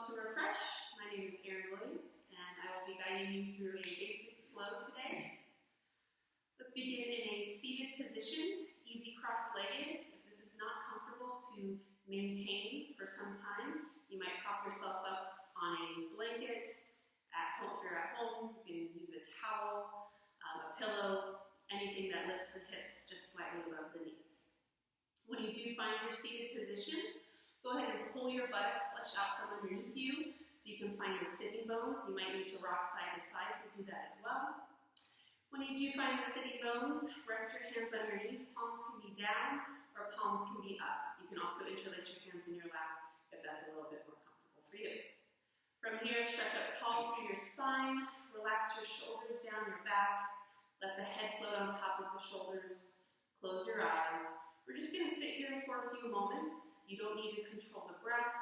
to Refresh. My name is Erin and I will be guiding you through a basic flow today. Let's begin in a seated position, easy cross-legged. If this is not comfortable to maintain for some time, you might prop yourself up on a blanket. At home, if you're at home, you can use a towel, a pillow, anything that lifts the hips just slightly above the knees. When you do find your seated position, go ahead and pull your buttocks flush out from underneath you so you can find the sitting bones. You might need to rock side to side, so do that as well. When you do find the sitting bones, rest your hands on your knees. Palms can be down or palms can be up. You can also interlace your hands in your lap if that's a little bit more comfortable for you. From here, stretch up tall through your spine. Relax your shoulders down your back. Let the head float on top of the shoulders. Close your eyes. We're just going to sit here for a few moments. You don't need to control the breath.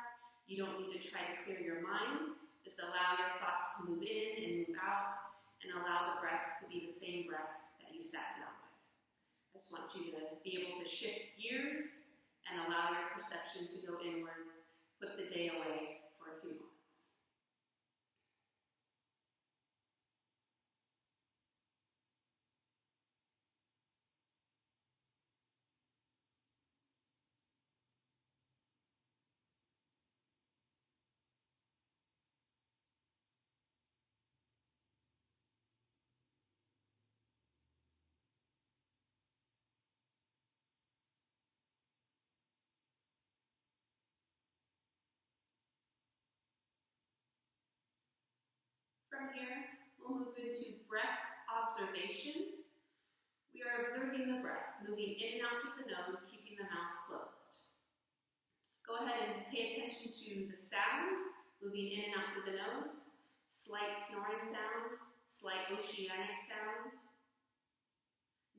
You don't need to try to clear your mind. Just allow your thoughts to move in and move out, and allow the breath to be the same breath that you sat down with. I just want you to be able to shift gears and allow your perception to go inwards. Put the day away for a few moments. From here, we'll move into breath observation. We are observing the breath, moving in and out through the nose, keeping the mouth closed. Go ahead and pay attention to the sound, moving in and out through the nose, slight snoring sound, slight oceanic sound.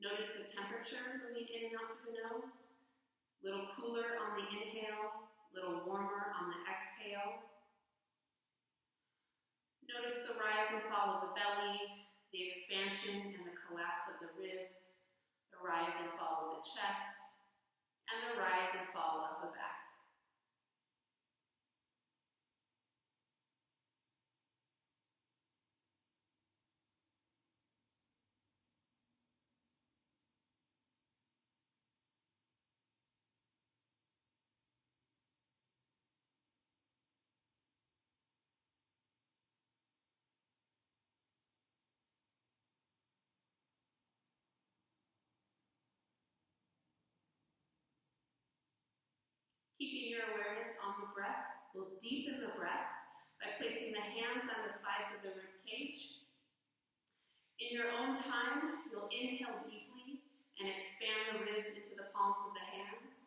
Notice the temperature moving in and out through the nose, a little cooler on the inhale, a little warmer on the exhale. Notice the rise and fall of the belly, the expansion and the collapse of the ribs, the rise and fall of the chest, and the rise and fall of the back. Keeping your awareness on the breath, we'll deepen the breath by placing the hands on the sides of the rib cage. In your own time, you'll inhale deeply and expand the ribs into the palms of the hands.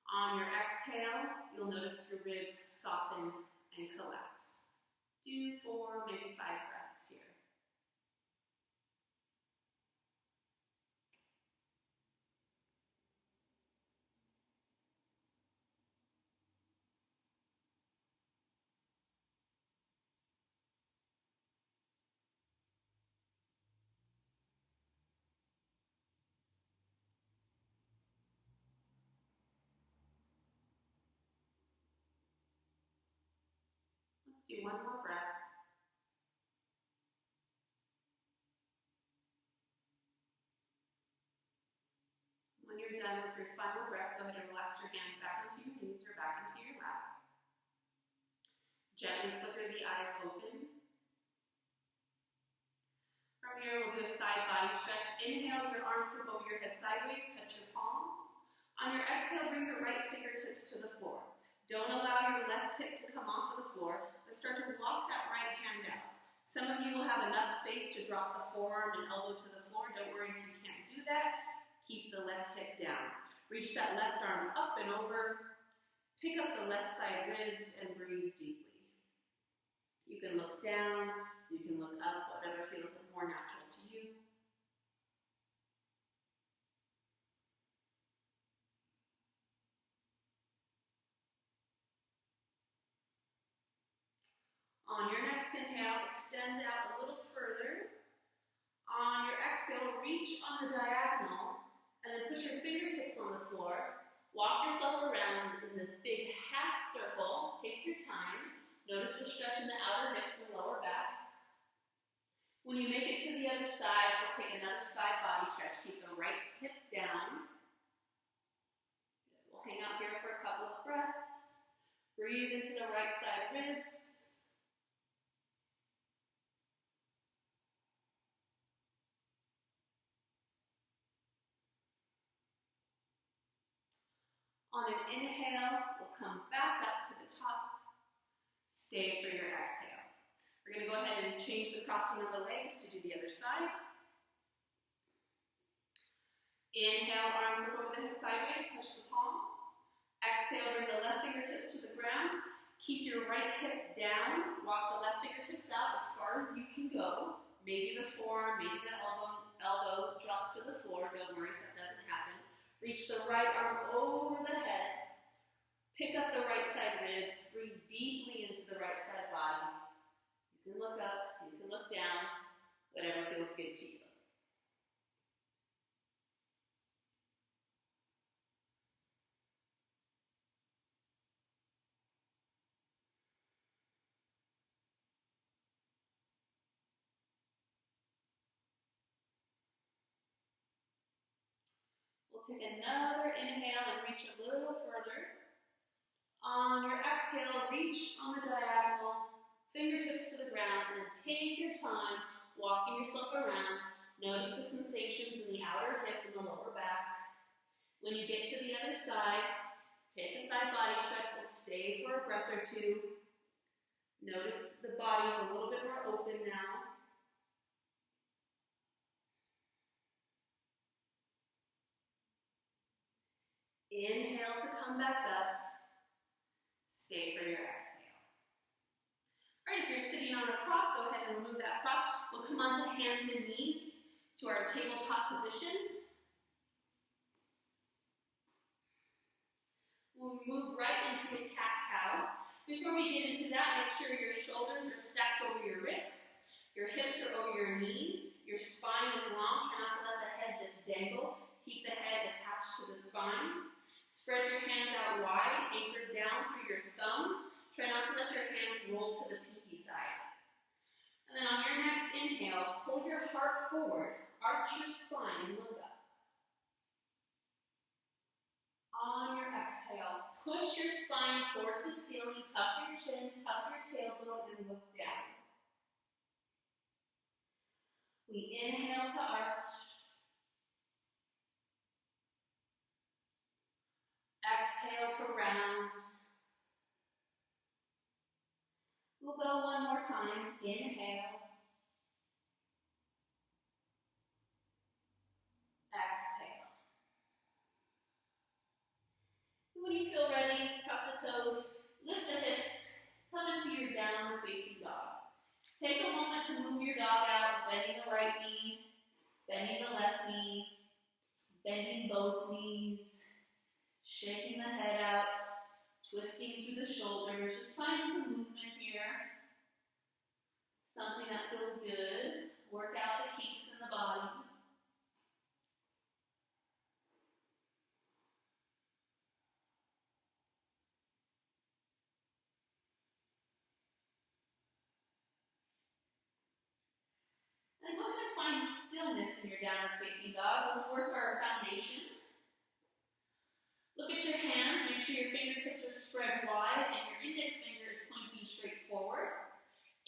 On your exhale, you'll notice your ribs soften and collapse. Do 4, maybe 5 breaths here. Let's do one more breath. When you're done with your final breath, go ahead and relax your hands back onto your knees or back into your lap. Gently flicker the eyes open. From here, we'll do a side body stretch. Inhale, your arms above your head sideways, touch your palms. On your exhale, bring your right fingertips to the floor. Don't allow your left hip to come off of the floor, but start to walk that right hand out. Some of you will have enough space to drop the forearm and elbow to the floor. Don't worry if you can't do that. Keep the left hip down. Reach that left arm up and over. Pick up the left side ribs and breathe deeply. You can look down, you can look up, whatever feels more natural to you. On your next inhale, extend out a little further. On your exhale, reach on the diagonal and then put your fingertips on the floor. Walk yourself around in this big half circle. Take your time. Notice the stretch in the outer hips and lower back. When you make it to the other side, we'll take another side body stretch. Keep the right hip down. We'll hang out here for a couple of breaths. Breathe into the right side ribs. On an inhale, we'll come back up to the top. Stay for your exhale. We're going to go ahead and change the crossing of the legs to do the other side. Inhale, arms up over the head sideways, touch the palms. Exhale, bring the left fingertips to the ground. Keep your right hip down. Walk the left fingertips out as far as you can go. Maybe the forearm, maybe the elbow drops to the floor. Don't worry if that doesn't happen. Reach the right arm over the head. Pick up the right side ribs. Breathe deeply into the right side body. You can look up, you can look down, whatever feels good to you. We'll take another inhale and reach a little further. On your exhale, reach on the diagonal, fingertips to the ground, and then take your time walking yourself around. Notice the sensations in the outer hip and the lower back. When you get to the other side, take a side body stretch. We'll stay for a breath or two. Notice the body's a little bit more open now. Inhale to come back up. Stay for your exhale. All right, if you're sitting on a prop, go ahead and remove that prop. We'll come onto hands and knees to our tabletop position. We'll move right into a cat-cow. Before we get into that, make sure your shoulders are stacked over your wrists. Your hips are over your knees. Your spine is long. Try not to let the head just dangle. Keep the head attached to the spine. Spread your hands out wide, anchored down through your thumbs. Try not to let your hands roll to the pinky side. And then on your next inhale, pull your heart forward, arch your spine, and look up. On your exhale, push your spine towards the ceiling, tuck your chin, tuck your tailbone, and look down. We inhale to arch. Exhale to round. We'll go one more time. Inhale. Exhale. And when you feel ready, tuck the toes, lift the hips, come into your downward facing dog. Take a moment to move your dog out, bending the right knee, bending the left knee, bending both knees. Shaking the head out, twisting through the shoulders. Just find some movement here. Something that feels good. Work out the kinks in the body. And go ahead and find stillness in your downward facing dog. Let's work our foundation. Look at your hands, make sure your fingertips are spread wide and your index finger is pointing straight forward.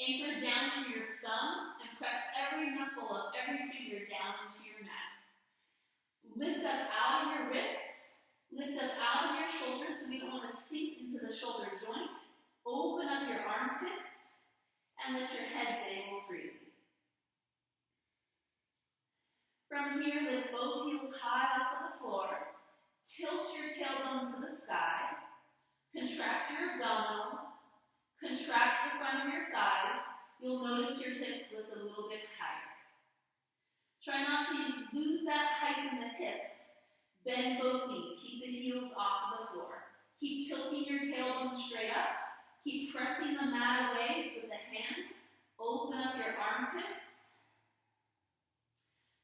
Anchor down through your thumb and press every knuckle of every finger down into your mat. Lift up out of your wrists, lift up out of your shoulders so we don't want to sink into the shoulder joint. Open up your armpits and let your head dangle freely. From here, lift both heels high off of the floor. Tilt your tailbone to the sky. Contract your abdominals. Contract the front of your thighs. You'll notice your hips lift a little bit higher. Try not to lose that height in the hips. Bend both knees. Keep the heels off of the floor. Keep tilting your tailbone straight up. Keep pressing the mat away with the hands. Open up your armpits.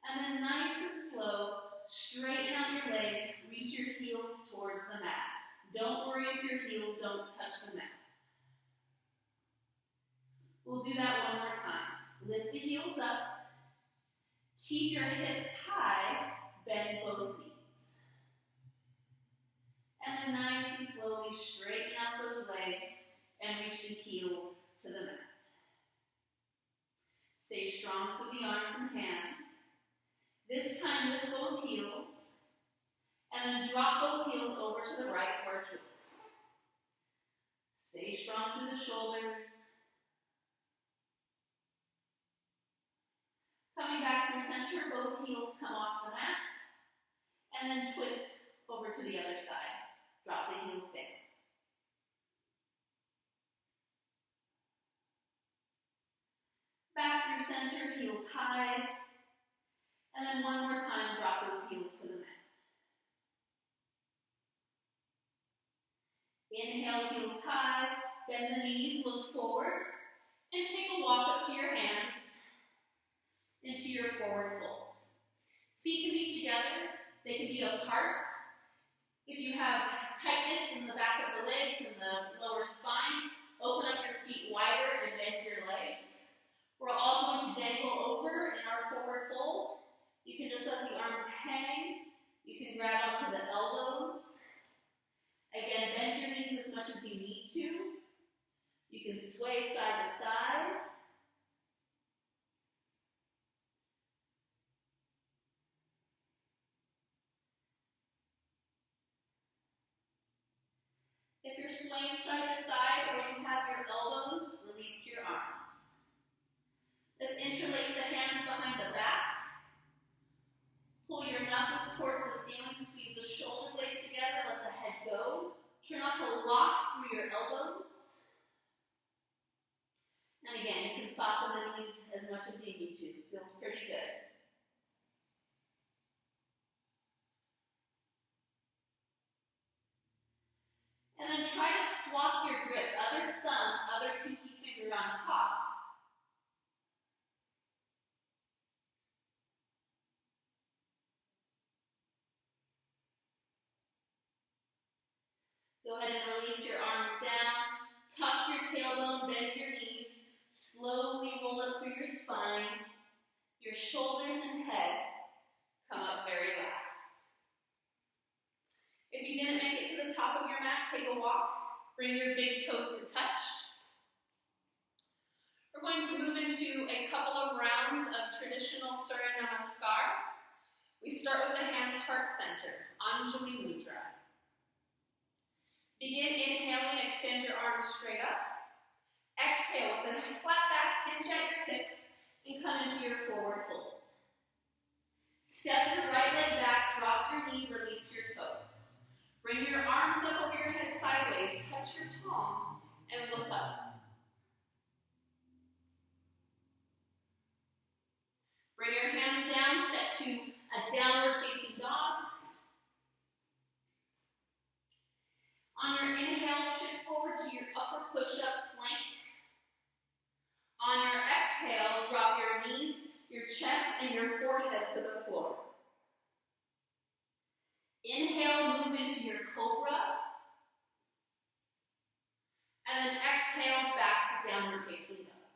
And then nice and slow, straighten out your legs. Reach your heels towards the mat. Don't worry if your heels don't touch the mat. We'll do that one more time. Lift the heels up. Keep your hips high. Bend both knees. And then nice and slowly straighten out those legs and reach the heels to the mat. Stay strong through the arms and hands. This time lift both heels. And then drop both heels over to the right for a twist. Stay strong through the shoulders. Coming back through center, both heels come off the mat. And then twist over to the other side. Drop the heels down. Back through center, heels high. And then one more time, drop those heels to the mat. Inhale, heels high, bend the knees, look forward, and take a walk up to your hands into your forward fold. Feet can be together, they can be apart. If you have tightness in the back of the legs and the lower spine, open up your feet wider and bend your legs. We're all going to dangle over in our forward fold. You can just let the arms hang. You can grab onto the elbows. Again, bend your knees as much as you need to. You can sway side to side. If you're swaying side to side or you have your elbows, release your arms. Let's interlace the hands behind the back. Pull your knuckles towards the ceiling, squeeze the shoulder blades together, let the head go. Try not to lock through your elbows. And again, you can soften the knees as much as you need to. It feels pretty good. And then try to swap your grip, other thumb, other pinky finger on top. Go ahead and release your arms down. Tuck your tailbone, bend your knees. Slowly roll up through your spine. Your shoulders and head come up very last. If you didn't make it to the top of your mat, take a walk. Bring your big toes to touch. We're going to move into a couple of rounds of traditional Surya Namaskar. We start with the hands heart center, Anjali Mudra. Begin inhaling, extend your arms straight up. Exhale with a flat back, hinge at your hips, and come into your forward fold. Step your right leg back, drop your knee, release your toes. Bring your arms up over your head sideways, touch your palms, and look up. Bring your hands down, step to a downward facing dog. On your inhale, shift forward to your upper push-up plank. On your exhale, drop your knees, your chest, and your forehead to the floor. Inhale, move into your cobra. And then exhale, back to downward facing dog.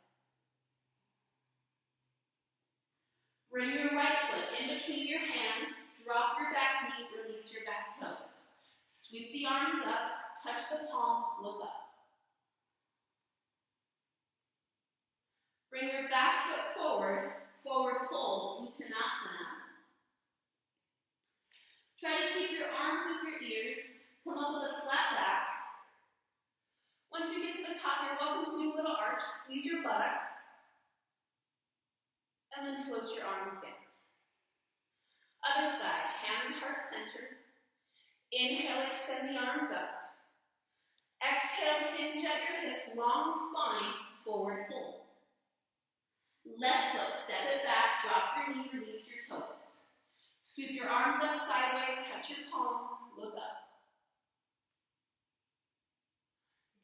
Bring your right foot in between your hands, drop your back knee, release your back toes. Sweep the arms up, touch the palms, look up. Bring your back foot forward, forward fold, Uttanasana. Try to keep your arms with your ears, come up with a flat back. Once you get to the top, you're welcome to do a little arch, squeeze your buttocks, and then float your arms down. Other side, hands heart center. Inhale, extend the arms up. Exhale, hinge at your hips, long spine, forward fold. Left foot, step it back, drop your knee, release your toes. Sweep your arms up sideways, touch your palms, look up.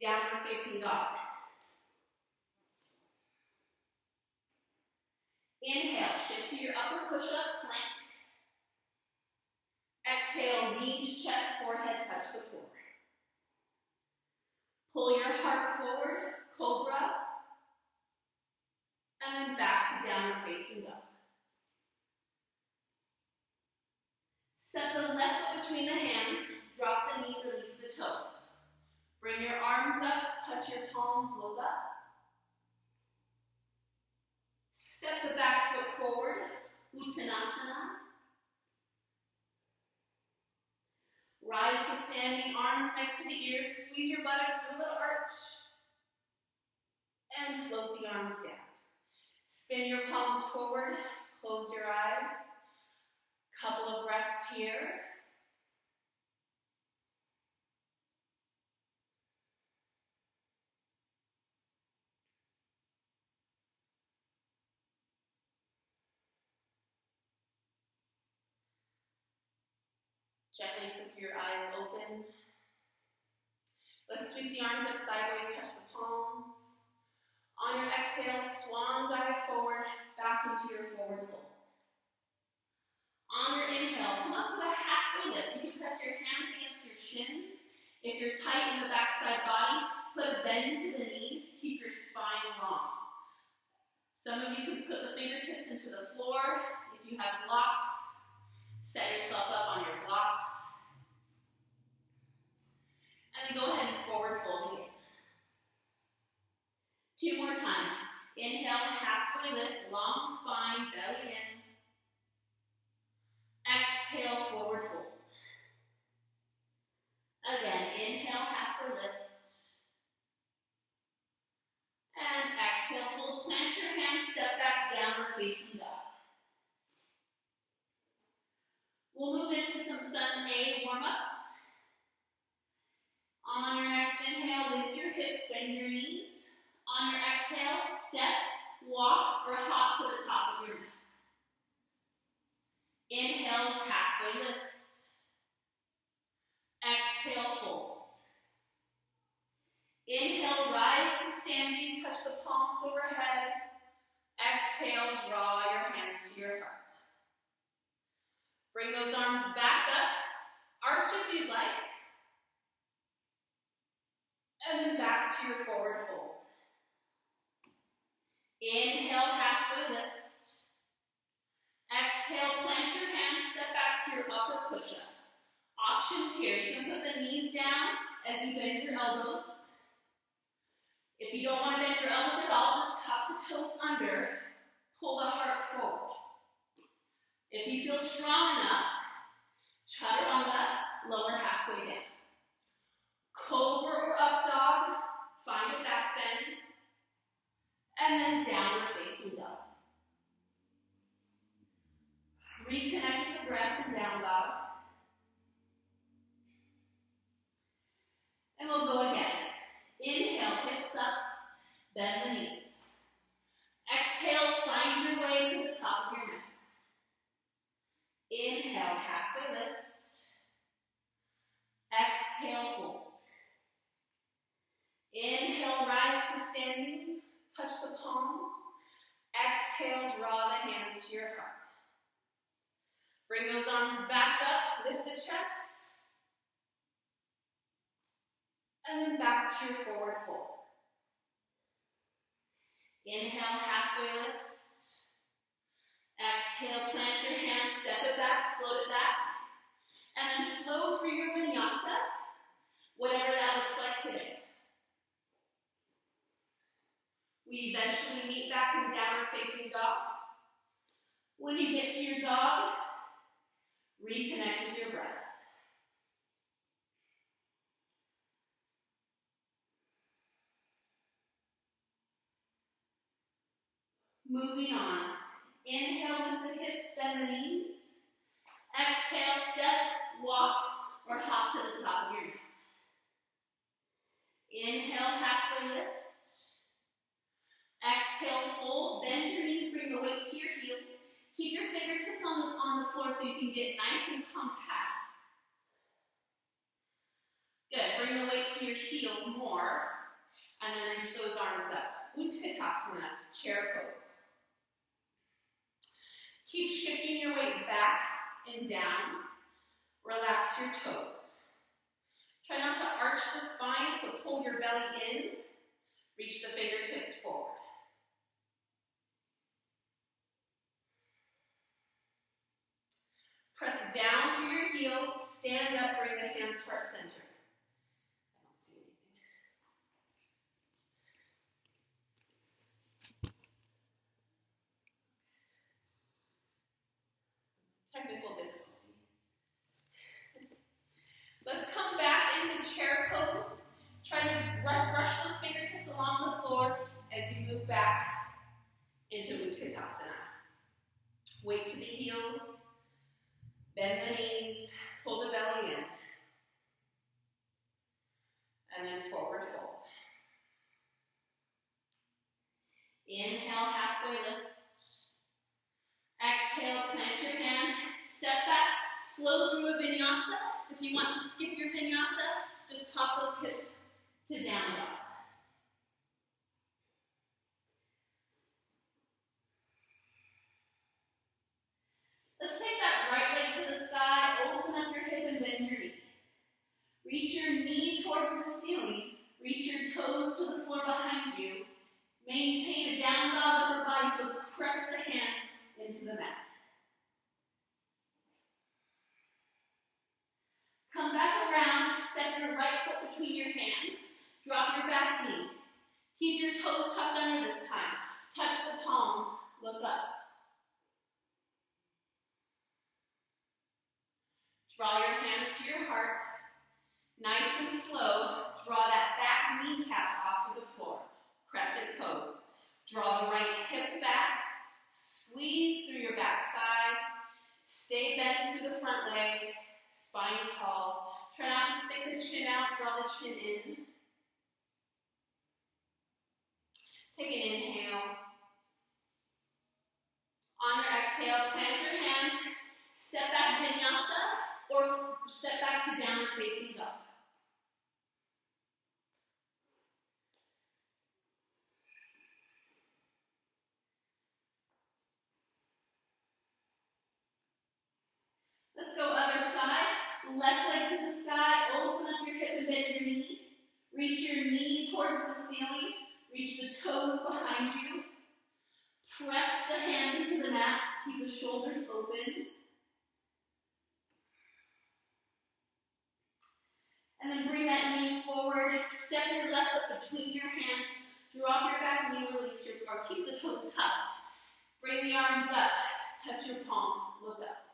Downward facing dog. Inhale, shift to your upper push-up plank. Exhale, knees, chest, forehead, touch the floor. Pull your heart forward, cobra. facing dog. Step the left foot between the hands, drop the knee, release the toes. Bring your arms up, touch your palms, look up. Step the back foot forward, Uttanasana. Rise to standing, arms next to the ears, squeeze your buttocks to a little arch. And float the arms down. Spin your palms forward, close your eyes. Couple of breaths here. Gently flick your eyes open. Let's sweep the arms up sideways, touch the palms. On your exhale, swan dive forward, back into your forward fold. On your inhale, come up to a halfway lift. You can press your hands against your shins. If you're tight in the backside body, put a bend to the knees. Keep your spine long. Some of you can put the fingertips into the floor. If you have blocks, set yourself up on your blocks. And then go ahead and forward fold again. 2 more times. Inhale, halfway lift, long spine, belly in. Exhale, forward fold. Again, inhale, halfway lift. And exhale, fold, plant your hands, step back, downward facing dog. We'll move into some Sun A warm-ups. On your next inhale, lift your hips, bend your knees. On your exhale, step, walk, or hop to the top of your mat. Inhale, halfway lift. Exhale, fold. Inhale, rise to standing, touch the palms overhead. Exhale, draw your hands to your heart. Bring those arms back up, arch if you'd like. And then back to your forward fold. Inhale, halfway lift. Exhale, plant your hands, step back to your upper push-up. Options here, you can put the knees down as you bend your elbows. If you don't want to bend your elbows at all, just tuck the toes under, pull the heart forward. If you feel strong enough, chaturanga, lower halfway down. Cobra or up dog, find a back bend, and then downward facing dog. Reconnect with the breath and down dog. And we'll go again. Inhale, hips up, bend the knees. Exhale, find your way to the top of your mat. Inhale, halfway lift. Exhale, fold. Inhale, rise to standing, touch the palms. Exhale, draw the hands to your heart. Bring those arms back up, lift the chest. And then back to your forward fold. Inhale, halfway lift. Exhale, plant your hands, step it back, float it back. And then flow through your vinyasa, whatever that looks like today. We eventually meet back in downward facing dog. When you get to your dog, reconnect with your breath. Moving on. Inhale, lift the hips, bend the knees. Exhale, step, walk, or hop to the top of your mat. Inhale, halfway lift. Exhale, fold, bend your knees, bring the weight to your heels. Keep your fingertips on the floor so you can get nice and compact. Good, bring the weight to your heels more, and then reach those arms up. Uttanasana, chair pose. Keep shifting your weight back and down. Relax your toes. Try not to arch the spine, so pull your belly in. Reach the fingertips forward. Press down through your heels, stand up, bring the hands heart center. I don't see anything. Technical difficulty. Let's come back into chair pose. Try to brush those fingertips along the floor as you move back into Utkatasana. Weight to the heels, bend the knees, pull the belly in, and then forward fold. Inhale, halfway lift. Exhale, plant your hands, step back, flow through a vinyasa. If you want to skip your vinyasa, just pop those hips to down dog. Let's take that right leg to the side, open up your hip and bend your knee. Reach your knee towards the ceiling, reach your toes to the floor behind you. Maintain a down dog upper body, so press the hands into the mat. Come back around, step your right foot between your hands, drop your back knee. Keep your toes tucked under this time. Touch the palms, look up. Draw your hands to your heart. Nice and slow, draw that back kneecap off of the floor. Crescent pose. Draw the right hip back, squeeze through your back thigh, stay bent through the front leg, spine tall. Try not to stick the chin out, draw the chin in. Take an inhale. On your exhale, plant your hands, step back vinyasa, or step back to downward facing dog. Let's go other side. Left leg to the sky, open up your hip and bend your knee. Reach your knee towards the ceiling. Reach the toes behind you. Press the hands into the mat. Keep the shoulders open. And then bring that knee forward. Step your left foot between your hands. Drop your back knee, release your, or keep the toes tucked. Bring the arms up. Touch your palms. Look up.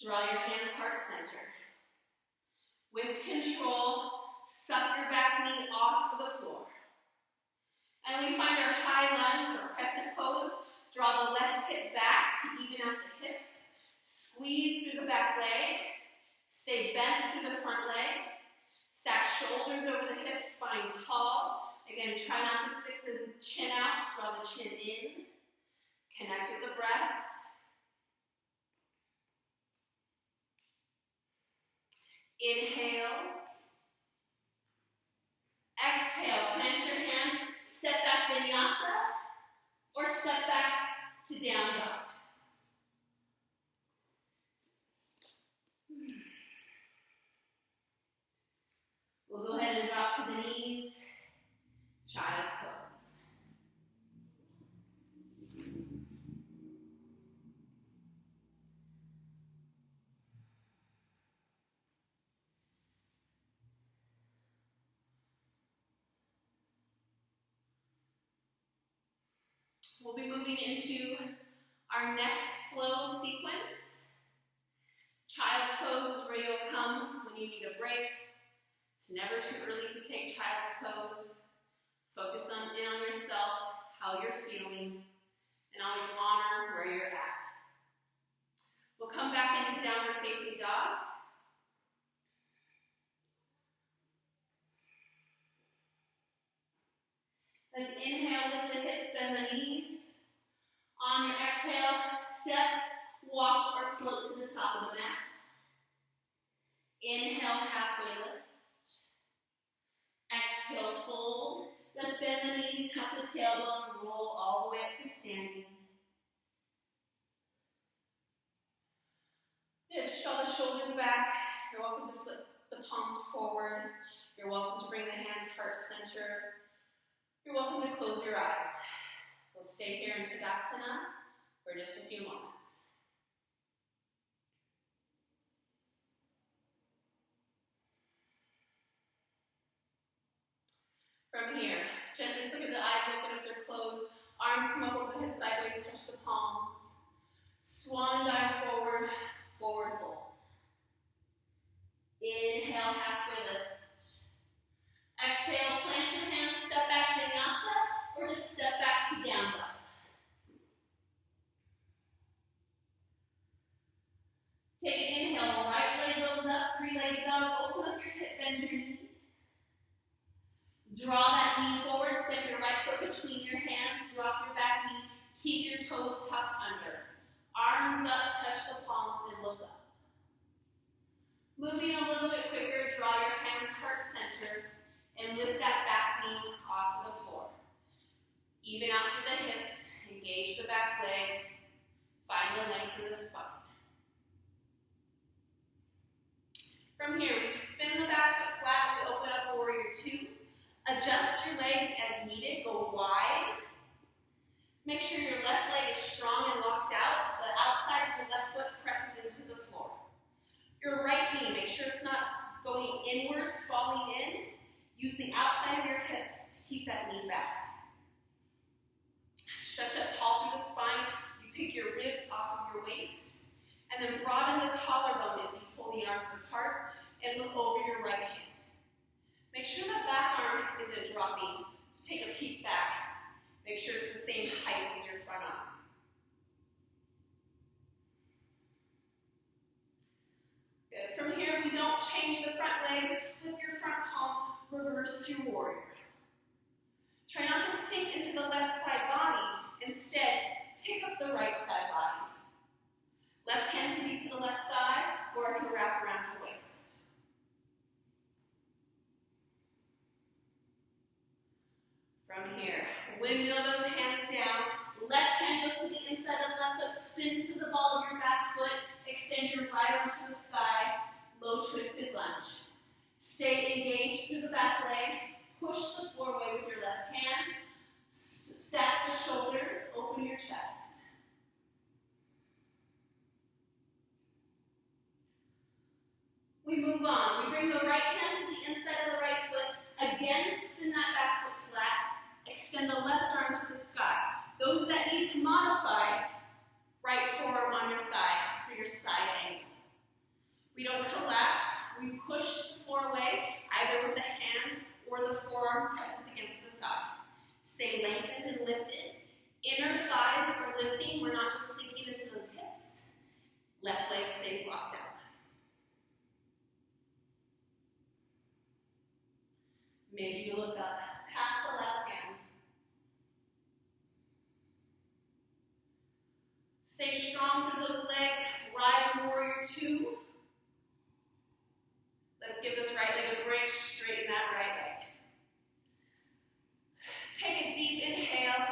Draw your hands heart center. With control, suck your back knee off of the floor. And we find our high lunge or crescent pose. Draw the left hip back to even out the hips. Squeeze through the back leg. Stay bent through the front leg. Stack shoulders over the hips, spine tall. Again, try not to stick the chin out. Draw the chin in. Connect with the breath. Inhale. Exhale. Plant your hands. Step back vinyasa or step back to down dog. We'll go ahead and drop to the knees. Child's pose. We'll be moving into our next flow sequence. Child's pose is where you'll come when you need a break. It's never too early to take child's pose. Focus in on yourself, how you're feeling, and always honor where you're at. We'll come back into downward facing dog. Let's inhale, lift the hips, bend the knees. On your exhale, step, walk, or float to the top of the mat. Inhale, halfway lift. Exhale, fold. Let's bend the knees, tuck the tailbone, and roll all the way up to standing. Good. Just draw the shoulders back. You're welcome to flip the palms forward. You're welcome to bring the hands heart center. You're welcome to close your eyes. We'll stay here in Tadasana for just a few moments. From here, gently flicker the eyes open if they're closed. Arms come up over the head sideways, touch the palms. Swan dive forward, forward fold. Inhale, halfway lift. Exhale, plant your hands, step back vinyasa, or just step back to down dog. Take an inhale, right leg goes up, three-legged dog, open up your hip, bend your knee. Draw that knee forward, step your right foot between your hands, drop your back knee, keep your toes tucked under. Arms up, touch the palms, and look up. Moving a little bit quicker, draw your hands heart center, and lift that back knee off of the floor. Even out through the hips, engage the back leg, find the length of the spine. From here, we spin the back foot flat, we open up warrior two. Adjust your legs as needed, go wide. Make sure your left leg is strong and locked out. The outside of your left foot presses into the floor. Your right knee, make sure it's not going inwards, falling in. Use the outside of your hip to keep that knee back. Stretch up tall through the spine. You pick your ribs off of your waist. And then broaden the collarbone as you pull the arms apart and look over your right hand. Make sure that back arm isn't dropping, so take a peek back. Make sure it's the same height as your front arm. Good. From here, we don't change the front leg, flip your front palm, reverse your warrior. Try not to sink into the left side body. Instead, pick up the right side body. Left hand can be to the left thigh, or it can wrap around your waist. From here, windmill those hands down. Left hand goes to the inside of the left foot. Spin to the ball of your back foot. Extend your right arm to the sky. Low twisted lunge. Stay engaged through the back leg. Push the floor away with your left hand. Stack the shoulders. Open your chest. We move on. We bring the right hand to the inside of the right foot. Again, spin that back foot flat. Extend the left arm to the sky. Those that need to modify, right forearm on your thigh for your side angle. We don't collapse. We push the floor away, either with the hand or the forearm presses against the thigh. Stay lengthened and lifted. Inner thighs are lifting. We're not just sinking into those hips. Left leg stays locked out. Maybe you look up past the left hand. Stay strong through those legs. Rise warrior two. Let's give this right leg a break. Straighten that right leg. Take a deep inhale.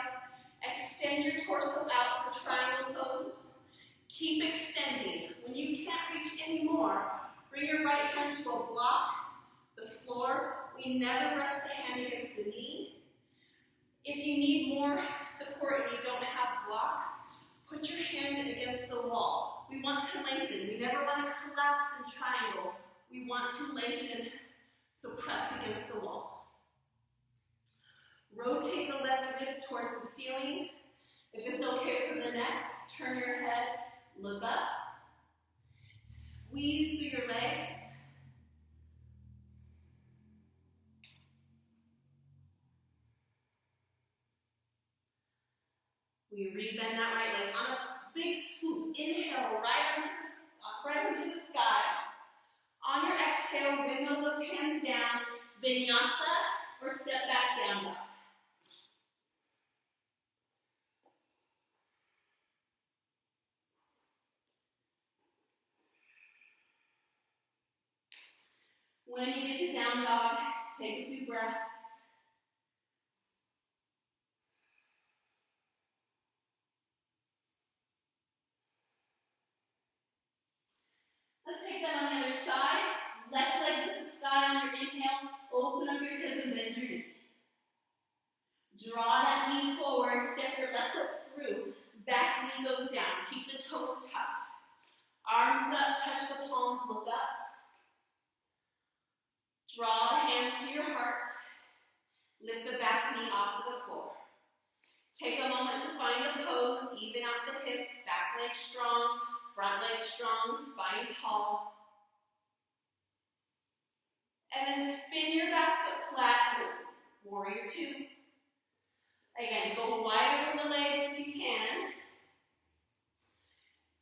Extend your torso out for triangle pose. Keep extending. When you can't reach anymore, bring your right hand to a block, the floor. We never rest the hand against the knee. If you need more support and you don't have blocks, put your hand against the wall. We want to lengthen. We never want to collapse in triangle. We want to lengthen, so press against the wall. Rotate the left ribs towards the ceiling. If it's okay for the neck, turn your head, look up. Squeeze through your legs. We rebend that right leg on a big swoop. Inhale, right into the sky. On your exhale, windmill those hands down. Vinyasa, or step back down dog. When you get to down dog, take a few breaths. Let's take that on the other side. Left leg to the sky on your inhale. Open up your hip and bend your knee. Draw that knee forward. Step your left Draw the hands to your heart. Lift the back knee off of the floor. Take a moment to find a pose. Even out the hips, back leg strong, front leg strong, spine tall. And then spin your back foot flat, warrior two. Again, go wide over the legs if you can.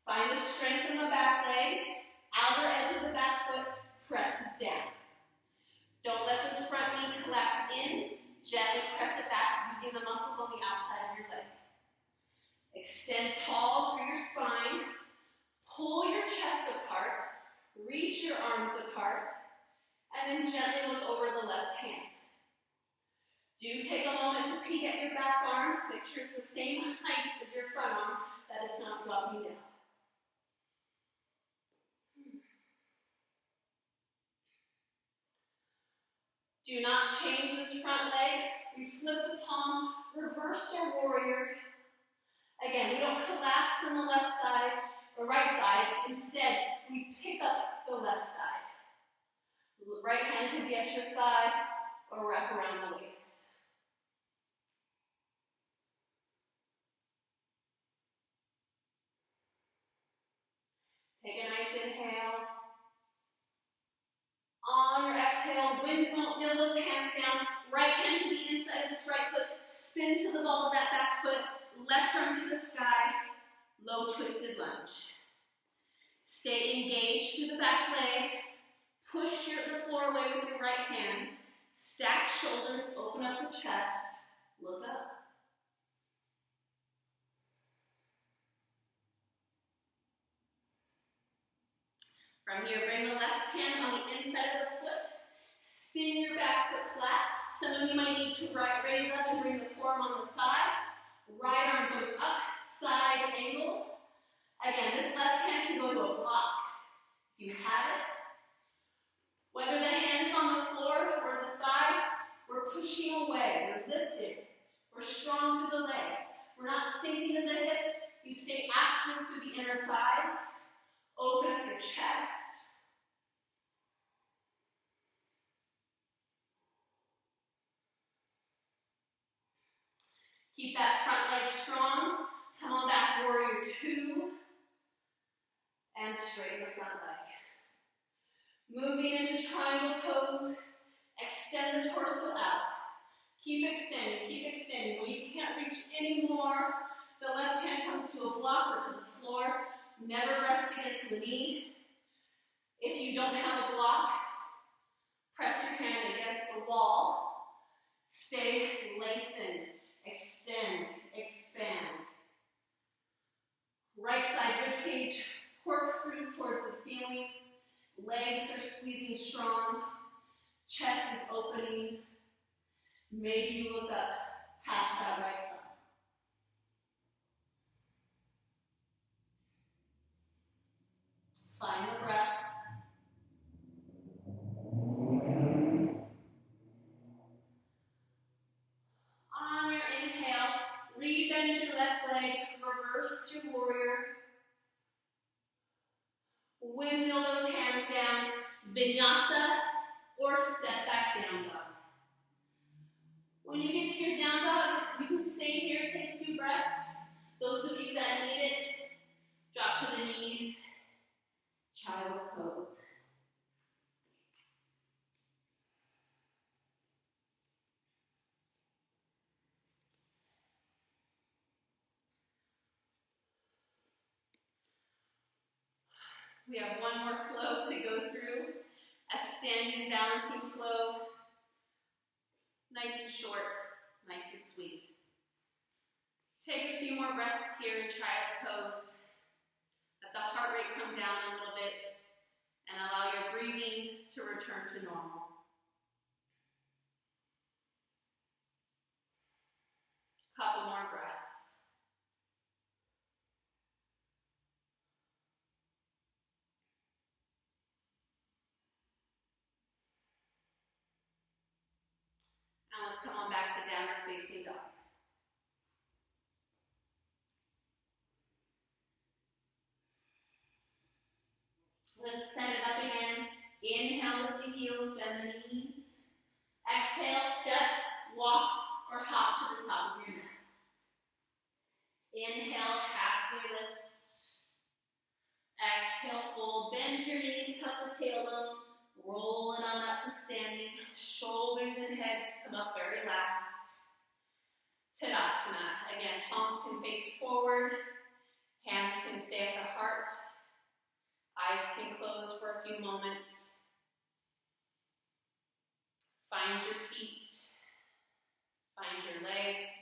Find the strength in the back leg. Outer edge of the back foot presses down. Don't let this front knee collapse in. Gently press it back using the muscles on the outside of your leg. Extend tall through your spine. Pull your chest apart. Reach your arms apart. And then gently look over the left hand. Do take a moment to peek at your back arm. Make sure it's the same height as your front arm, that it's not dropping down. Do not change this front leg. We flip the palm, reverse our warrior. Again, we don't collapse on the left side or right side. Instead, we pick up the left side. Right hand can be at your thigh or wrap around the waist. Take a nice inhale. On your exhale, windmill those hands down. Right hand to the inside of this right foot. Spin to the ball of that back foot. Left arm to the sky. Low twisted lunge. Stay engaged through the back leg. Push the floor away with your right hand. Stack shoulders, open up the chest. Look up. From here, bring the left hand on the inside of the foot. Spin your back foot flat. Some of you might need to raise up and bring the forearm on the thigh. Right arm goes up, side angle. Again, this left hand can go to a block. If you have it. Whether the hand is on the floor or the thigh, we're pushing away, we're lifted. We're strong through the legs. We're not sinking in the hips. You stay active through the inner thighs. Open up your chest. Keep that front leg strong. Come on back, warrior two. And straighten the front leg. Moving into triangle pose. Extend the torso out. Keep extending, keep extending. When you can't reach anymore, the left hand comes to a block or to the floor. Never rest against the knee. If you don't have a block, press your hand against the wall. Stay lengthened. Extend, expand. Right side rib cage, corkscrews towards the ceiling. Legs are squeezing strong. Chest is opening. Maybe you look up past that right thumb. Find the breath. On your inhale, rebend your left leg, reverse your warrior. Windmill those hands down, vinyasa, or step back down dog. When you get to your down dog, you can stay here, take a few breaths. Those of you that need it, drop to the knees, child's pose. We have one more flow to go through, a standing balancing flow, nice and short, nice and sweet. Take a few more breaths here in child's pose. Let the heart rate come down a little bit and allow your breathing to return to normal. Couple more breaths. Now let's come on back to downward facing dog. Let's send it up again. Inhale Inhale, lift the heels, bend the knees. Exhale, step, walk, or hop to the top of your mat. Inhale, halfway lift. Exhale, fold. Bend your knees, tuck the tailbone. Roll it on up to standing. Shoulders and head come up very last. Tadasana. Again, palms can face forward. Hands can stay at the heart. Eyes can close for a few moments. Find your feet. Find your legs.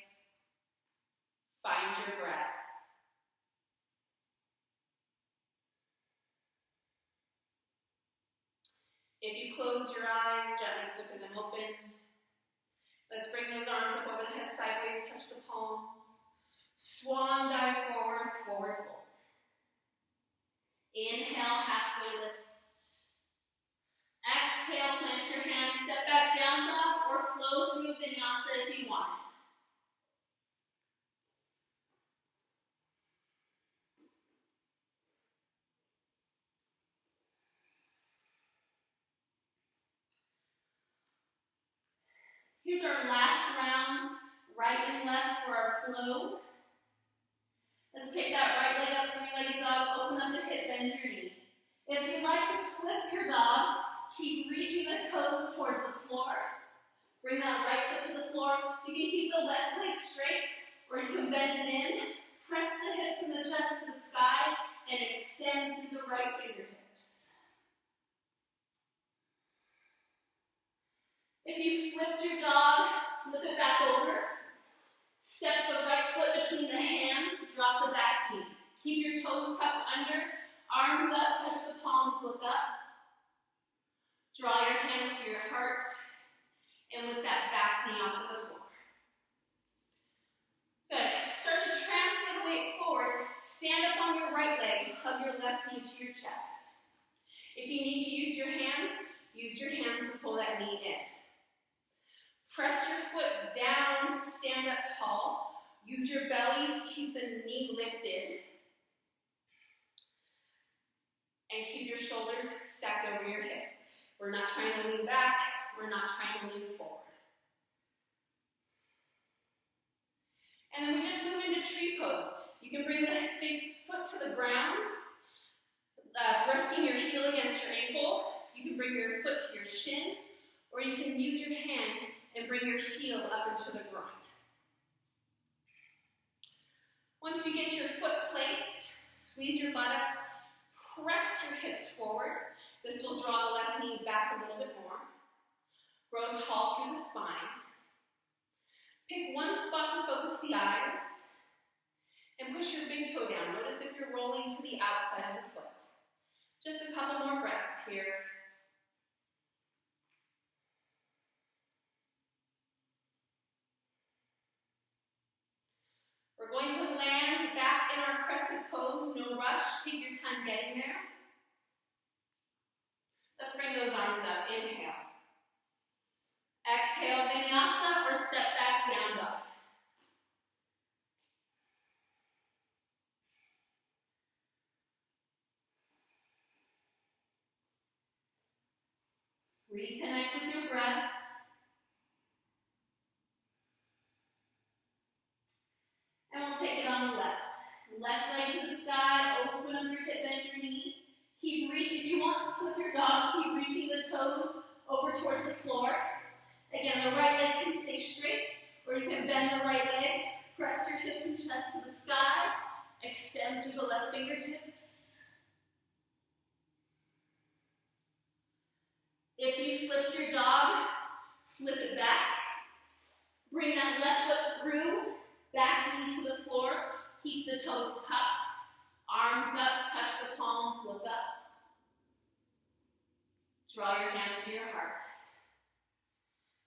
Find your breath. If you closed your eyes, gently flipping them open. Let's bring those arms up over the head sideways, touch the palms. Swan dive forward, forward fold. Inhale, halfway lift. Exhale, plant your hands, step back, down dog, or flow through vinyasa if you want. Here's our last round, right and left for our flow. Let's take that right leg up, three-legged dog, open up the hip, bend your knee. If you'd like to flip your dog, keep reaching the toes towards the floor. Bring that right foot to the floor. You can keep the left leg straight, or you can bend it in. Press the hips and the chest to the sky, and extend through the right fingertips. If you flipped your dog, flip it back over. Step the right foot between the hands, drop the back knee. Keep your toes tucked under, arms up, touch the palms, look up. Draw your hands to your heart, and lift that back knee off of the floor. Good. Start to transfer the weight forward. Stand up on your right leg, hug your left knee to your chest. If you need to use your hands to pull that knee in. Press your foot down to stand up tall. Use your belly to keep the knee lifted. And keep your shoulders stacked over your hips. We're not trying to lean back. We're not trying to lean forward. And then we just move into tree pose. You can bring the foot to the ground, resting your heel against your ankle. You can bring your foot to your shin, or you can use your hand and bring your heel up into the groin. Once you get your foot placed, squeeze your buttocks, press your hips forward. This will draw the left knee back a little bit more. Grow tall through the spine. Pick one spot to focus the eyes, and push your big toe down. Notice if you're rolling to the outside of the foot. Just a couple more breaths here. We're going to land back in our crescent pose, no rush, take your time getting there. Let's bring those arms up, inhale. Exhale, vinyasa, or step back, down dog. Reconnect with your breath. And we'll take it on the left. Left leg to the sky, open up your hip, bend your knee. Keep reaching. If you want to flip your dog, keep reaching the toes over towards the floor. Again, the right leg can stay straight, or you can bend the right leg, press your hips and chest to the sky, extend through the left fingertips. If you flipped your dog, flip it back. Bring that left foot through, back knee to the floor, keep the toes tucked, arms up, touch the palms, look up. Draw your hands to your heart.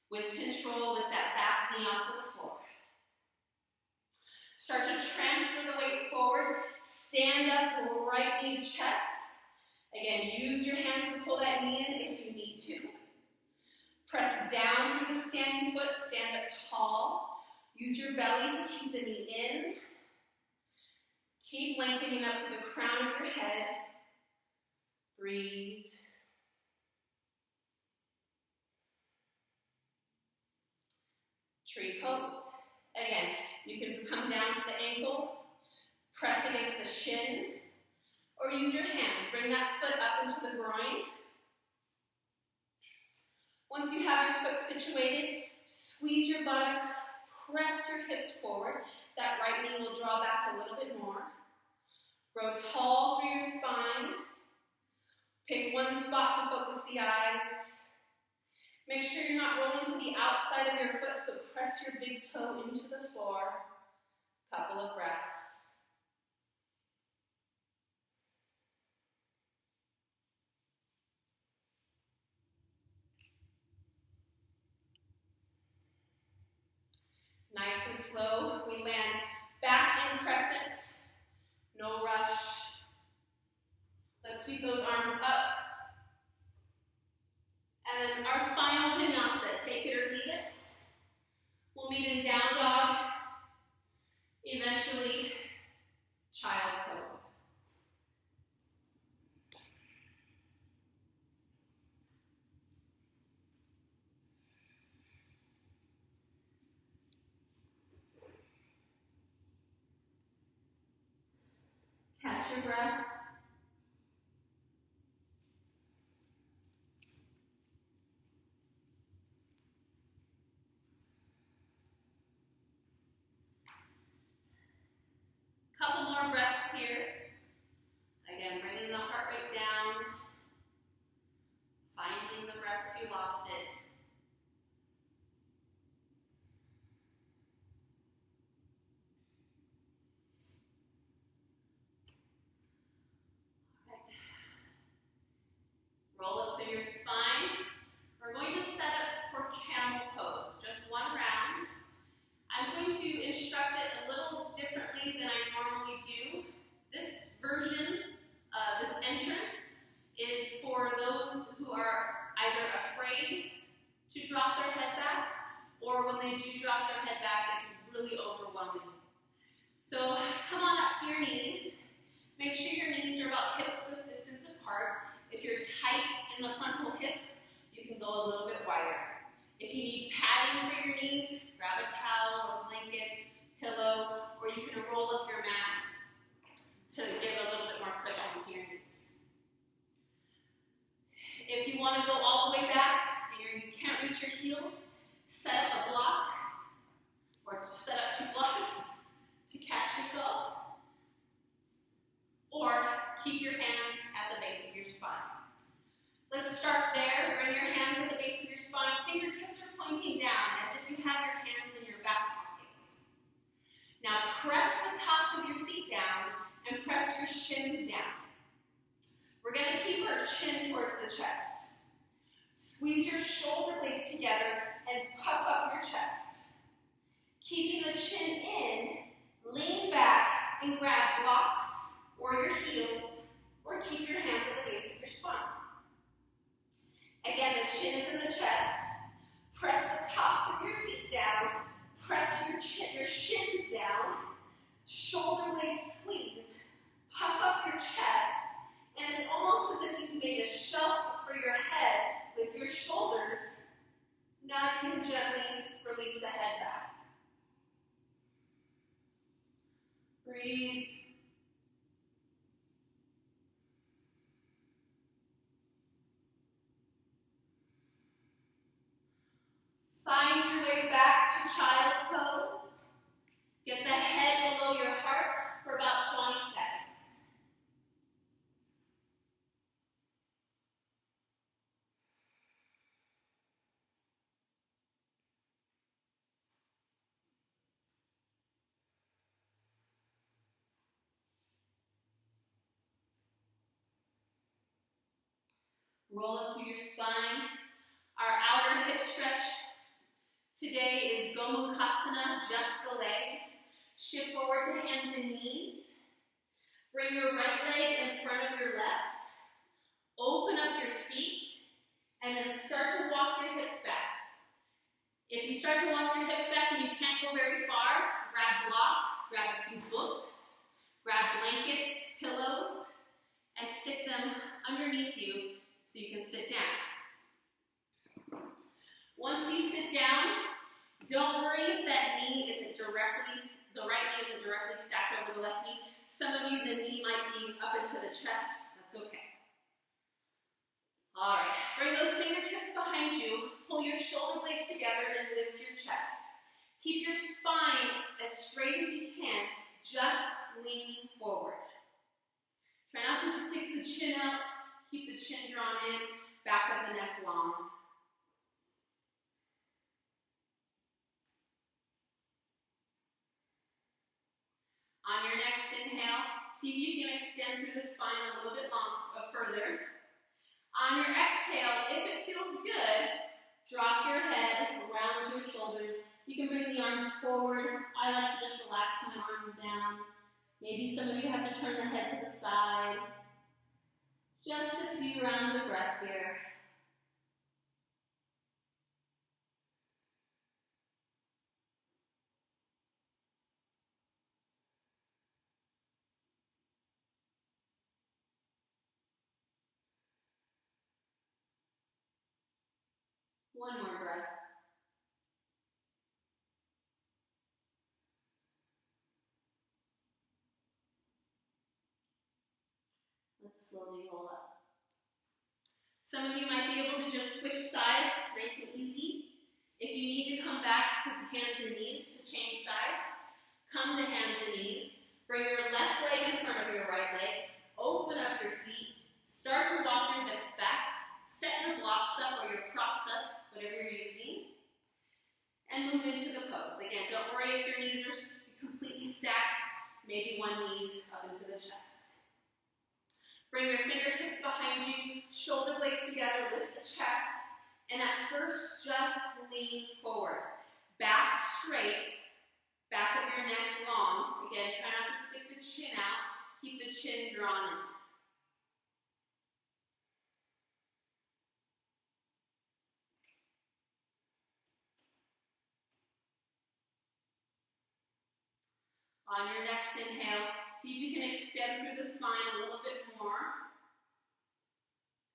With control, lift that back knee off of the floor. Start to transfer the weight forward. Stand up, right knee to chest. Again, use your hands to pull that knee in if you need to. Press down through the standing foot, stand up tall. Use your belly to keep the knee in. Keep lengthening up through the crown of your head. Breathe. Tree pose. Again, you can come down to the ankle, press against the shin, or use your hands. Bring that foot up into the groin. Once you have your foot situated, squeeze your buttocks, press your hips forward. That right knee will draw back a little bit more. Grow tall through your spine. Pick one spot to focus the eyes. Make sure you're not rolling to the outside of your foot, so press your big toe into the floor. Couple of breaths. Nice and slow, we land back in crescent. No rush. Let's sweep those arms up. And then our final vinyasa, take it or leave it. We'll meet in down dog, eventually child's pose. Catch your breath. Couple more breaths here. Again, bringing the heart rate down. Finding the breath if you lost it. All right. Roll up through your spine. We're going to set up for camel pose. Just one round. I'm going to instruct it a little differently than I normally do. This version, this entrance, is for those who are either afraid to drop their head back, or when they do drop their head back, it's really overwhelming. So come on up to your knees. Make sure your knees are about hip-width distance apart. If you're tight in the frontal hips, you can go a little bit wider. If you need padding for your knees, grab a towel, a blanket, pillow, or you can roll up your mat to give a little bit more cushion to your knees. If you want to go all the way back and you can't reach your heels, set up a block, or set up 2 blocks to catch yourself, or keep your hands at the base of your spine. Let's start there. Bring your hands at the base of your spine. Fingertips are pointing down as if you have your hands in your back pockets. Now press the tops of your feet down and press your shins down. We're going to keep our chin towards the chest. Squeeze your shoulder blades together and puff up your chest. Keeping the chin in, lean back and grab blocks or your heels, or keep your hands at the base of your spine. Again, the chin is in the chest. Press the tops of your feet down. Press your shins down. Shoulder blades squeeze. Puff up your chest. And it's almost as if you've made a shelf for your head with your shoulders. Now you can gently release the head back. Breathe. Find your way back to child's pose. Get the head below your heart for about 20 seconds. Roll up through your spine. Our outer hip stretch today is Gomukhasana, just the legs. Shift forward to hands and knees. Bring your right leg in front of your left. Open up your feet, and then start to walk your hips back. If you start to walk your hips back and you can't go very far, grab blocks, grab a few books, grab blankets, pillows, and stick them underneath you so you can sit down. Once you sit down, Don't worry if that knee isn't directly, the right knee isn't directly stacked over the left knee. Some of you, the knee might be up into the chest. That's okay. All right, bring those fingertips behind you. Pull your shoulder blades together and lift your chest. Keep your spine as straight as you can. Just lean forward. Try not to stick the chin out. Keep the chin drawn in. Back of the neck long. On your next inhale, see if you can extend through the spine a little bit further. On your exhale, if it feels good, drop your head, round your shoulders. You can bring the arms forward. I like to just relax my arms down. Maybe some of you have to turn the head to the side. Just a few rounds of breath here. One more breath. Let's slowly roll up. Some of you might be able to just switch sides, nice and easy. If you need to come back to hands and knees to change sides, come to hands and knees. Bring your left leg in front of your right leg. Open up your feet. Start to walk your hips back. Set your blocks up or your props up, whatever you're using. And move into the pose. Again, don't worry if your knees are completely stacked. Maybe one knee's up into the chest. Bring your fingertips behind you, shoulder blades together, lift the chest, and at first, just lean forward. Back straight, back of your neck long. Again, try not to stick the chin out. Keep the chin drawn in. On your next inhale, see if you can extend through the spine a little bit more.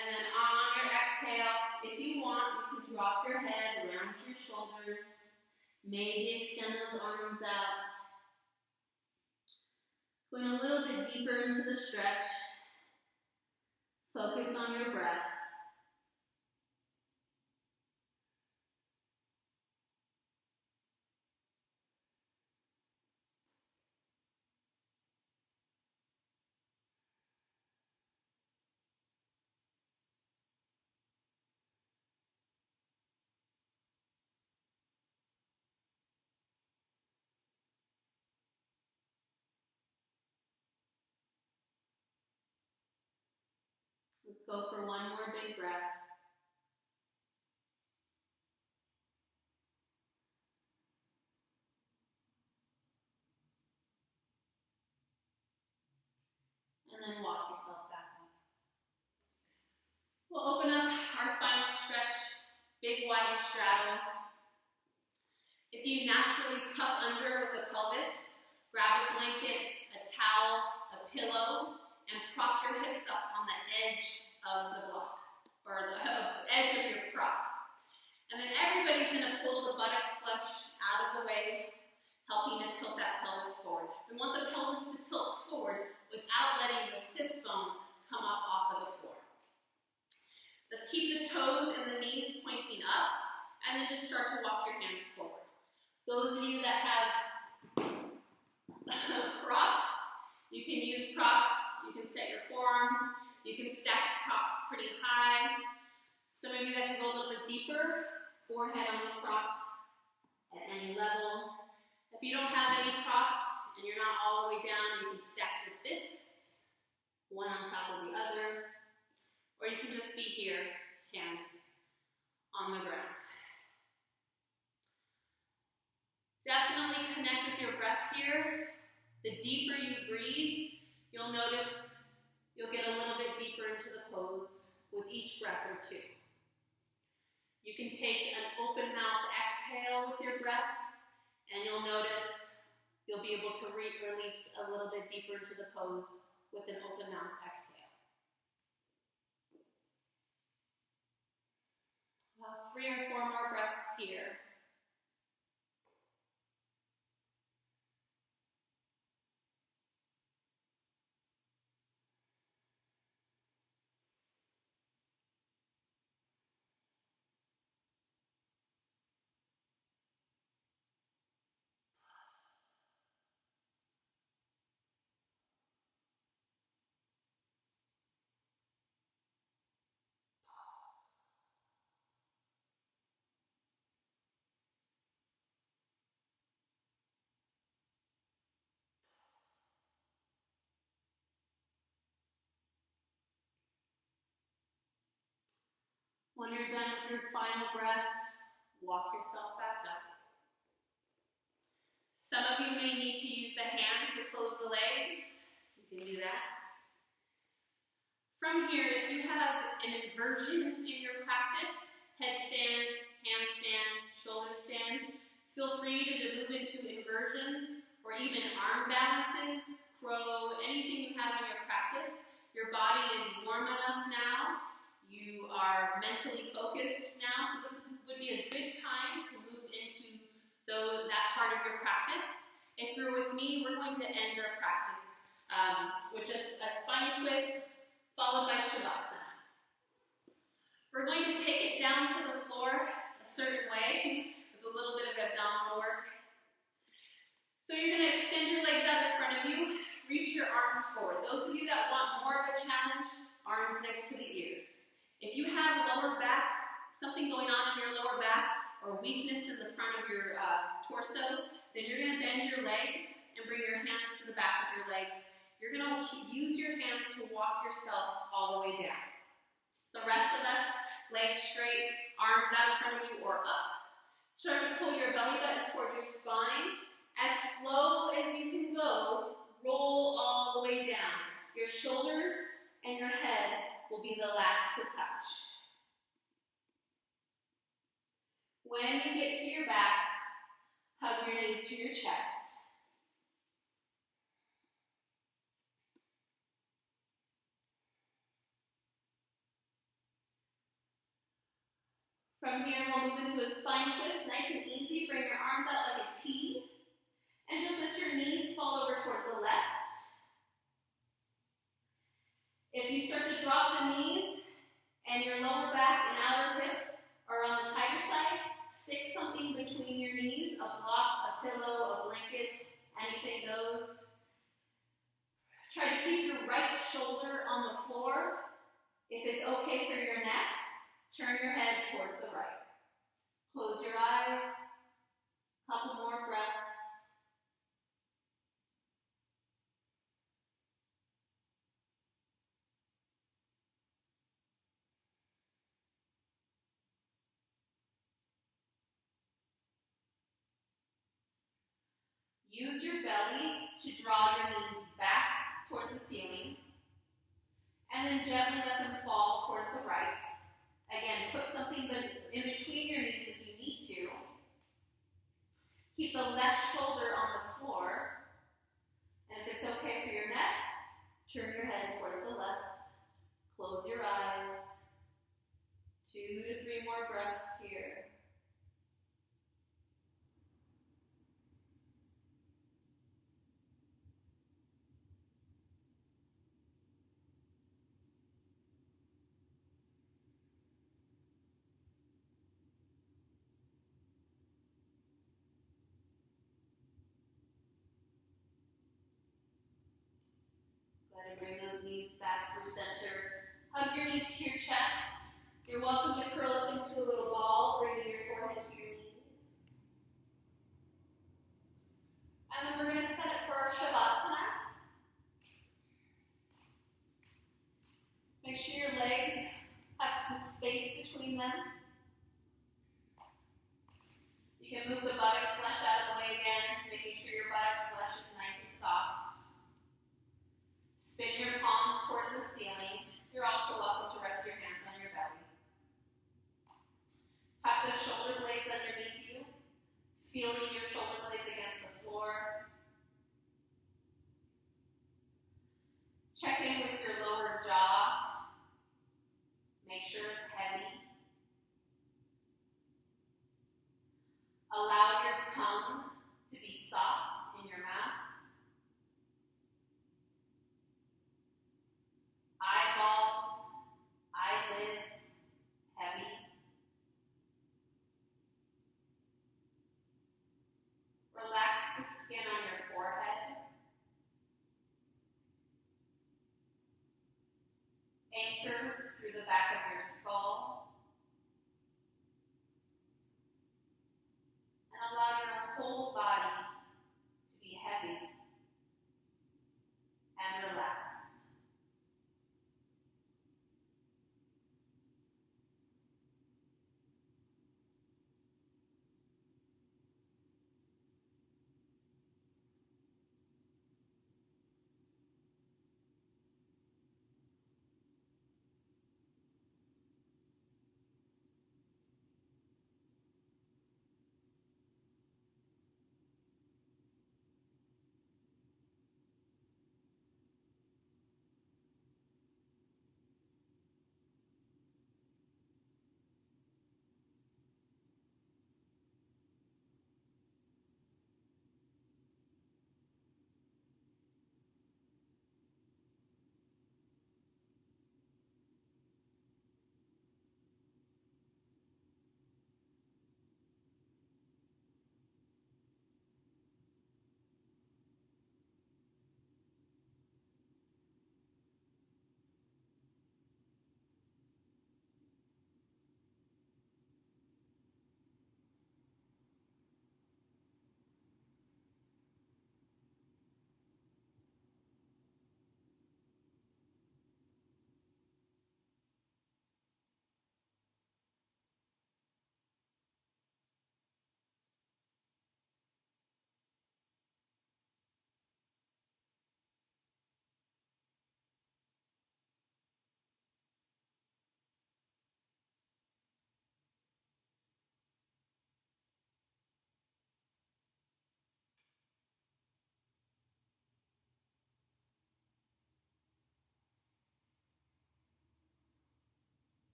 And then on your exhale, if you want, you can drop your head, round your shoulders. Maybe extend those arms out. Going a little bit deeper into the stretch. Focus on your breath. Let's go for one more big breath. And then walk yourself back up. We'll open up our final stretch, big wide straddle. If you naturally tuck under with the pelvis, grab a blanket, a towel, a pillow, and prop your hips up on the edge of the block, or the edge of your prop. And then everybody's going to pull the buttocks flush out of the way, helping to tilt that pelvis forward. We want the pelvis to tilt forward without letting the sits bones come up off of the floor. Let's keep the toes and the knees pointing up, and then just start to walk your hands forward. Those of you that have props, you can use props. You can set your forearms. You can stack props pretty high. Some of you that can go a little bit deeper, forehead on the prop at any level. If you don't have any props and you're not all the way down, you can stack your fists, one on top of the other, or you can just be here, hands on the ground. Definitely connect with your breath here. The deeper you breathe, you'll notice you'll get a little bit deeper into the pose with each breath or two. You can take an open mouth exhale with your breath, and you'll notice you'll be able to release a little bit deeper into the pose with an open mouth exhale. About 3 or 4 more breaths here. When you're done with your final breath, walk yourself back up. Some of you may need to use the hands to close the legs. You can do that. From here, if you have an inversion in your practice, headstand, handstand, shoulder stand, feel free to move into inversions or even arm balances, crow, anything you have in your practice. Your body is warm enough now. You are mentally focused now, so this would be a good time to move into that part of your practice. If you're with me, we're going to end our practice with just a spine twist followed by Shavasana. We're going to take it down to the floor a certain way with a little bit of abdominal work. So you're going to extend your legs out in front of you, reach your arms forward. Those of you that want more of a challenge, arms next to the ears. If you have lower back, something going on in your lower back, or weakness in the front of your torso, then you're going to bend your legs and bring your hands to the back of your legs. You're going to use your hands to walk yourself all the way down. The rest of us, legs straight, arms out in front of you or up. Start to pull your belly button toward your spine. As slow as you can go, roll all the way down. Your shoulders and your head will be the last to touch. When you get to your back, hug your knees to your chest. From here, we'll move into a spine twist, nice and easy. Bring your arms out like a T, and just let your knees fall over towards the left. If you start to drop the knees and your lower back and outer hip are on the tighter side, stick something between your knees, a block, a pillow, a blanket, anything goes. Try to keep your right shoulder on the floor. If it's okay for your neck, turn your head towards the right. Close your eyes. Couple more breaths. Use your belly to draw your knees back towards the ceiling, and then gently let them fall towards the right. Again, put something in between your knees if you need to. Keep the left shoulder on the floor, and if it's okay for your neck, turn your head towards the left. Close your eyes. 2 to 3 more breaths here. Go ahead and bring those knees back through center. Hug your knees to your chest. You're welcome to curl up into a little ball, bringing your forehead to your knees. And then we're going to set it for our Shavasana. Make sure your legs have some space between them. You can move the buttocks flesh out of the way again, making sure your buttocks flesh is nice and soft. Spin your palms towards the ceiling. You're also welcome to rest your hands on your belly. Tuck the shoulder blades underneath you, feeling your shoulder blades against the floor. Check in with your lower jaw. Make sure it's heavy. Allow your tongue to be soft in your mouth. Eyeballs, eyelids, heavy. Relax the skin on your forehead. Anchor through the back of your skull. And allow your whole body to be heavy and relaxed.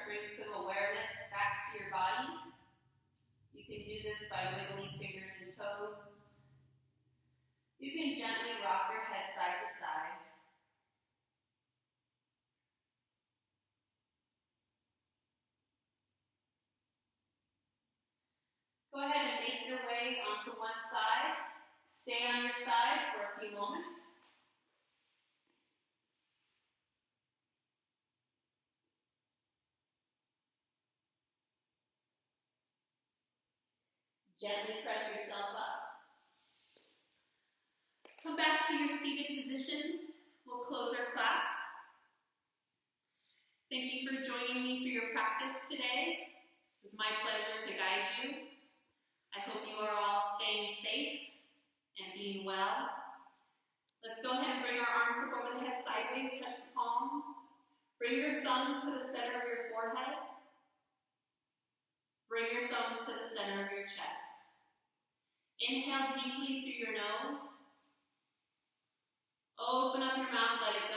bring some awareness back to your body. You can do this by wiggling fingers and toes. You can gently rock your head side to side. Go ahead and make your way onto one side. Stay on your side for a few moments. Gently press yourself up. Come back to your seated position. We'll close our class. Thank you for joining me for your practice today. It was my pleasure to guide you. I hope you are all staying safe and being well. Let's go ahead and bring our arms up over the head sideways, touch the palms. Bring your thumbs to the center of your forehead. Bring your thumbs to the center of your chest. Inhale deeply through your nose. Open up your mouth, let it go.